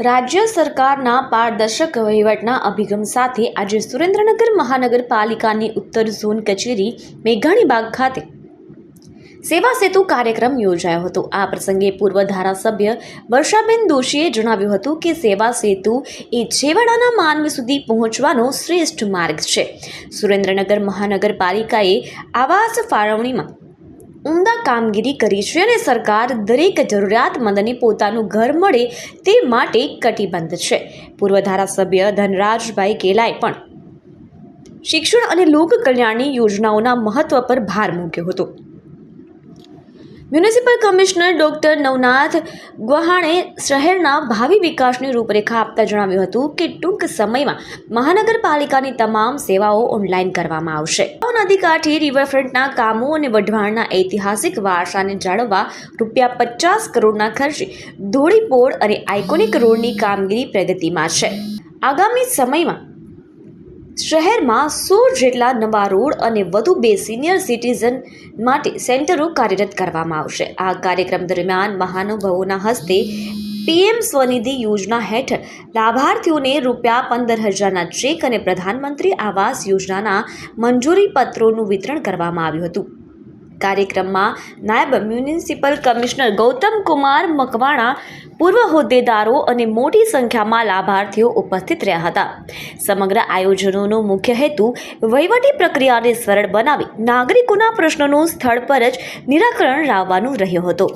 રાજ્ય સરકારના પારદર્શક વહીવટના અભિગમ સાથે આજે સુરેન્દ્રનગર મહાનગરપાલિકાની ઉત્તર ઝોન કચેરી મેઘાણીબાગ ખાતે સેવા સેતુ કાર્યક્રમ યોજાયો હતો। આ પ્રસંગે પૂર્વ ધારાસભ્ય વર્ષાબેન દોશીએ જણાવ્યું હતું કે સેવા સેતુ એ છેવાડાના માનવી સુધી પહોંચવાનો શ્રેષ્ઠ માર્ગ છે। સુરેન્દ્રનગર મહાનગરપાલિકાએ આવાસ ફાળવણીમાં ઉમદા કામગીરી કરી છે અને સરકાર દરેક જરૂરિયાતમંદને પોતાનું ઘર મળે તે માટે કટિબદ્ધ છે। પૂર્વ ધારાસભ્ય ધનરાજભાઈ કેલાએ પણ શિક્ષણ અને લોક કલ્યાણની યોજનાઓના મહત્વ પર ભાર મૂક્યો હતો। મ્યુનિસિપલ કમિશનર ડોક્ટર નવનાથ ગુહાણે શહેરના ભાવિ વિકાસની રૂપરેખા આપતા જણાવ્યું હતું કે ટૂંક સમયમાં મહાનગરપાલિકાની તમામ સેવાઓ ઓનલાઈન કરવામાં આવશે। નદી કાંઠે રિવરફ્રન્ટના કામો અને વઢવાણના ઐતિહાસિક વારસાને જાળવવા ₹50 કરોડના ખર્ચે ધોળીપોળ અને આઇકોનિક રોડની કામગીરી પ્રગતિમાં છે। આગામી સમયમાં શહેરમાં 100 જેટલા નવા રોડ અને વધુ 2 સિનિયર સિટીઝન માટે સેન્ટરો કાર્યરત કરવામાં આવશે। આ કાર્યક્રમ દરમિયાન મહાનુભાવોના હસ્તે પીએમ સ્વનિધિ યોજના હેઠળ લાભાર્થીઓને ₹15,000ના ચેક અને પ્રધાનમંત્રી આવાસ યોજનાના મંજૂરી પત્રોનું વિતરણ કરવામાં આવ્યું હતું। કાર્યક્રમમાં નાયબ મ્યુનિસિપલ કમિશનર ગૌતમ કુમાર મકવાણા, પૂર્વ હોદ્દેદારો અને મોટી સંખ્યામાં લાભાર્થીઓ ઉપસ્થિત રહ્યા હતા। સમગ્ર આયોજનોનો મુખ્ય હેતુ વહીવટી પ્રક્રિયાને સરળ બનાવી નાગરિકોના પ્રશ્નોનું સ્થળ પર જ નિરાકરણ લાવવાનો રહ્યો હતો।